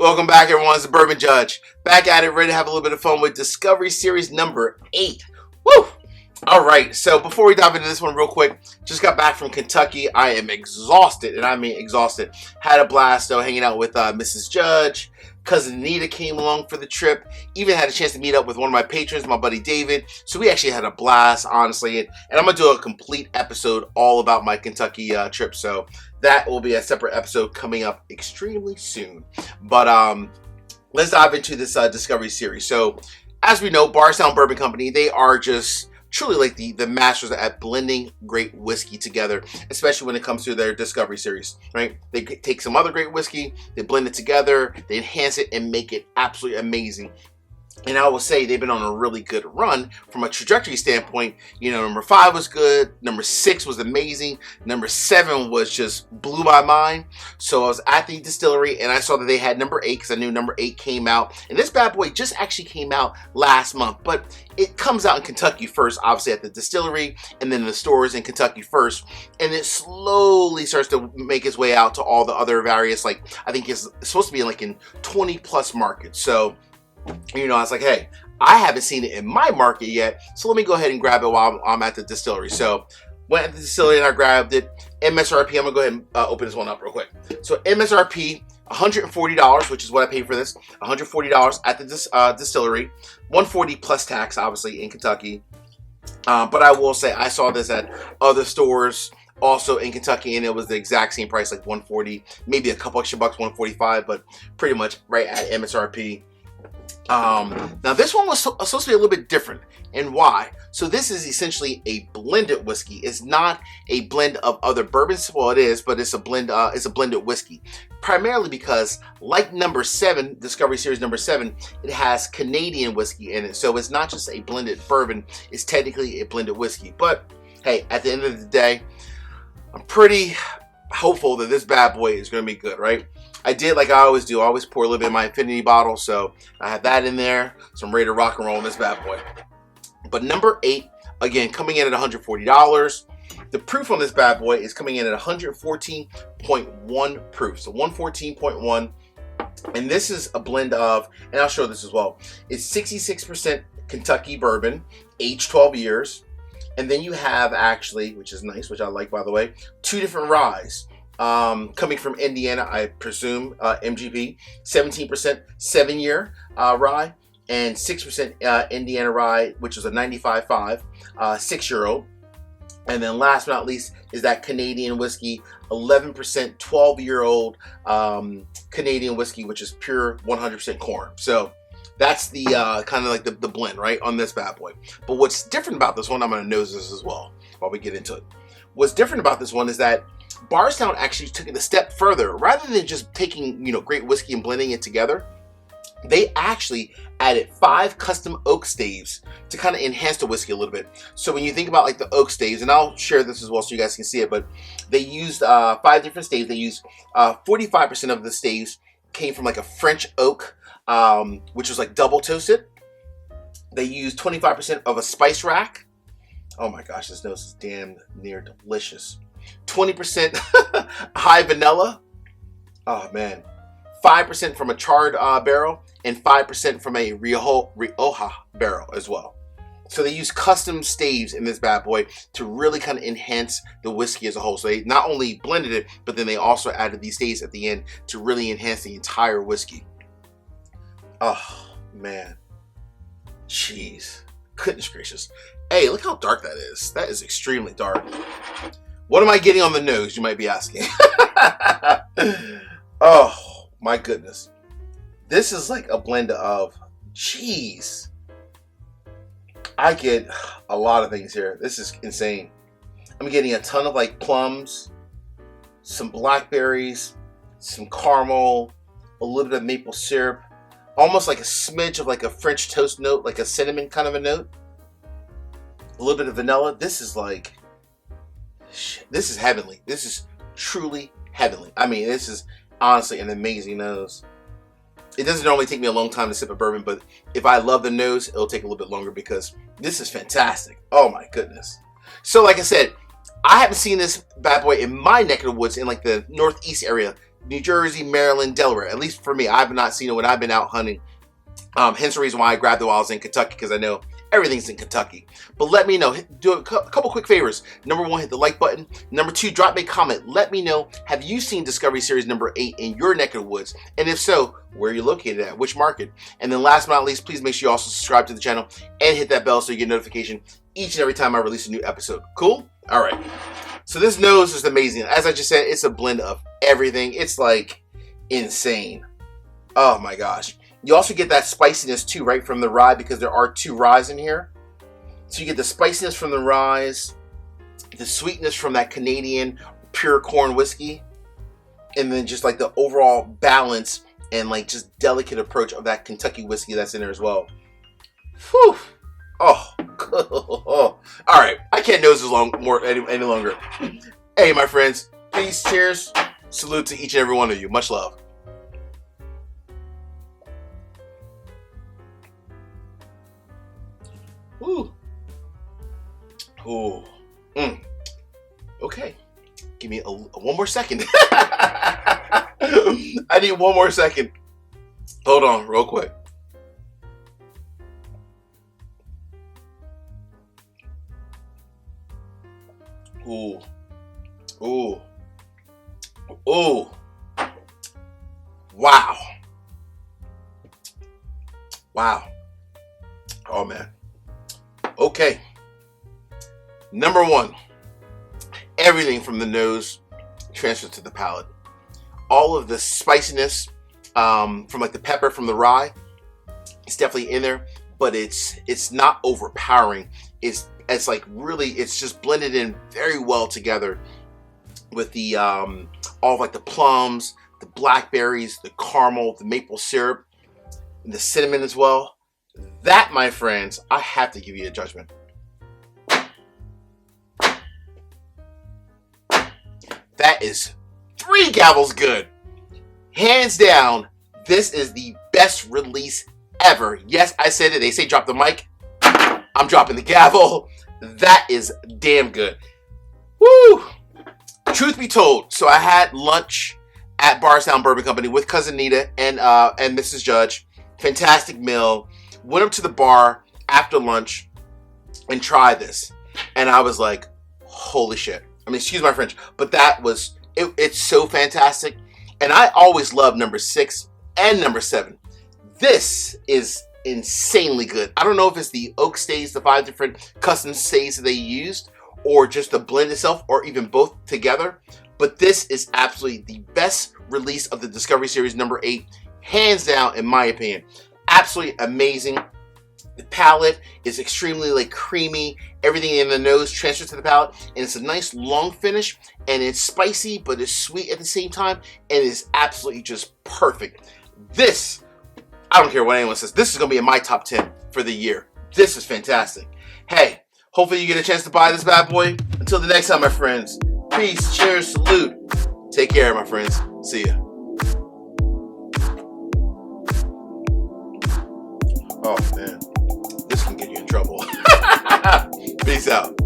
Welcome back, everyone. It's the Bourbon Judge. Back at it, ready to have a little bit of fun with Discovery Series number 8. Woo! All right, so before we dive into this one real quick, just got back from Kentucky. I am exhausted, and I mean exhausted. Had a blast, though, hanging out with Mrs. Judge. Cousin Anita came along for the trip. Even had a chance to meet up with one of my patrons, my buddy David. So we actually had a blast, honestly. And I'm going to do a complete episode all about my Kentucky trip. So that will be a separate episode coming up extremely soon. But let's dive into this Discovery Series. So as we know, Bardstown Bourbon Company, they are just truly like the masters at blending great whiskey together, especially when it comes to their Discovery Series, right? They take some other great whiskey, they blend it together, they enhance it and make it absolutely amazing. And I will say they've been on a really good run from a trajectory standpoint. You know, number 5 was good. Number 6 was amazing. Number 7 was just blew my mind. So I was at the distillery and I saw that they had number 8 because I knew number 8 came out. And this bad boy just actually came out last month. But it comes out in Kentucky first, obviously at the distillery, and then the stores in Kentucky first. And it slowly starts to make its way out to all the other various, like, I think it's supposed to be like in 20 plus markets. So, you know, I was like, hey, I haven't seen it in my market yet, so let me go ahead and grab it while I'm at the distillery. So went at the distillery and I grabbed it. MSRP, I'm gonna go ahead and open this one up real quick. So MSRP, $140, which is what I paid for this. $140 at the distillery. $140 plus tax, obviously, in Kentucky. But I will say I saw this at other stores also in Kentucky, and it was the exact same price, like $140, maybe a couple extra bucks, $145, but pretty much right at MSRP. Now this one was supposed to be a little bit different, and why? So this is essentially a blended whiskey. It's not a blend of other bourbons. Well, it is, but it's a blend. It's a blended whiskey, primarily because, like number 7, Discovery Series number 7, it has Canadian whiskey in it. So it's not just a blended bourbon. It's technically a blended whiskey. But hey, at the end of the day, I'm pretty hopeful that this bad boy is going to be good, right? I did like I always do. I always pour a little bit in my infinity bottle, so I have that in there. So I'm ready to rock and roll on this bad boy. But number 8, again, coming in at $140. The proof on this bad boy is coming in at 114.1 proof. So 114.1. And this is a blend of, and I'll show this as well, it's 66% Kentucky bourbon, aged 12 years. And then you have actually, which is nice, which I like, by the way, 2 different ryes. Coming from Indiana, I presume, MGP, 17% 7-year rye, and 6% Indiana rye, which is a 95.5 6-year-old. And then last but not least is that Canadian whiskey, 11% 12-year-old Canadian whiskey, which is pure 100% corn. So that's the kind of like the blend, right, on this bad boy. But what's different about this one, I'm going to nose this as well while we get into it. What's different about this one is that Bardstown actually took it a step further. Rather than just taking, you know, great whiskey and blending it together, they actually added 5 custom oak staves to kind of enhance the whiskey a little bit. So when you think about like the oak staves, and I'll share this as well so you guys can see it, but they used 5 different staves. They used 45% of the staves came from like a French oak, which was like double toasted. They used 25% of a spice rack. Oh my gosh, this nose is damn near delicious. 20% high vanilla. Oh man. 5% from a charred barrel, and 5% from a Rioja barrel as well. So they use custom staves in this bad boy to really kind of enhance the whiskey as a whole. So they not only blended it, but then they also added these staves at the end to really enhance the entire whiskey. Oh man. Jeez. Goodness gracious. Hey, look how dark that is. That is extremely dark. What am I getting on the nose, you might be asking? Oh, my goodness. This is like a blend of, jeez. I get a lot of things here. This is insane. I'm getting a ton of like plums, some blackberries, some caramel, a little bit of maple syrup, almost like a smidge of like a French toast note, like a cinnamon kind of a note. A little bit of vanilla. This is like, this is heavenly. This is truly heavenly. I mean, this is honestly an amazing nose. It doesn't normally take me a long time to sip a bourbon, but if I love the nose, it'll take a little bit longer because this is fantastic. Oh my goodness. So like I said, I haven't seen this bad boy in my neck of the woods in like the northeast area New Jersey, Maryland, Delaware. At least for me, I've not seen it when I've been out hunting. Hence the reason why I grabbed it while I was in Kentucky, because I know everything's in Kentucky. But let me know. Do a couple quick favors. Number 1, hit the like button. Number 2, drop me a comment. Let me know, have you seen Discovery Series number 8 in your neck of the woods? And if so, where are you located at? Which market? And then last but not least, please make sure you also subscribe to the channel and hit that bell so you get notification each and every time I release a new episode. Cool? All right. So this nose is amazing. As I just said, it's a blend of everything. It's like insane. Oh my gosh. You also get that spiciness too, right, from the rye, because there are 2 ryes in here. So you get the spiciness from the ryes, the sweetness from that Canadian pure corn whiskey, and then just like the overall balance and like just delicate approach of that Kentucky whiskey that's in there as well. Whew. Oh, oh. All right. I can't nose this any longer. Hey, my friends. Peace, cheers. Salute to each and every one of you. Much love. Ooh. Ooh. Okay. Give me one more second. I need one more second. Hold on, real quick. Ooh. Ooh. Ooh. Wow. Wow. Oh, man. Okay. Number 1. Everything from the nose transfers to the palate. All of the spiciness from like the pepper from the rye, it's definitely in there, but it's not overpowering. It's like really, it's just blended in very well together with the all of like the plums, the blackberries, the caramel, the maple syrup, and the cinnamon as well. That, my friends, I have to give you a judgment. That is 3 gavels good. Hands down, this is the best release ever. Yes, I said it. They say drop the mic. I'm dropping the gavel. That is damn good. Woo! Truth be told, so I had lunch at Bardstown Bourbon Company with Cousin Nita and Mrs. Judge. Fantastic meal. Went up to the bar after lunch and tried this. And I was like, holy shit. I mean, excuse my French, but that was, it's so fantastic. And I always love number 6 and number 7. This is insanely good. I don't know if it's the oak staves, the 5 different custom staves that they used, or just the blend itself, or even both together. But this is absolutely the best release of the Discovery Series number 8, hands down, in my opinion. Absolutely amazing. The palate is extremely like creamy. Everything in the nose transfers to the palate, and it's a nice long finish, and it's spicy, but it's sweet at the same time, and it's absolutely just perfect. This, I don't care what anyone says, this is gonna be in my top 10 for the year. This is fantastic. Hey, hopefully you get a chance to buy this bad boy. Until the next time, my friends, peace, cheers, salute. Take care, my friends. See ya. Oh man, this can get you in trouble. Peace out.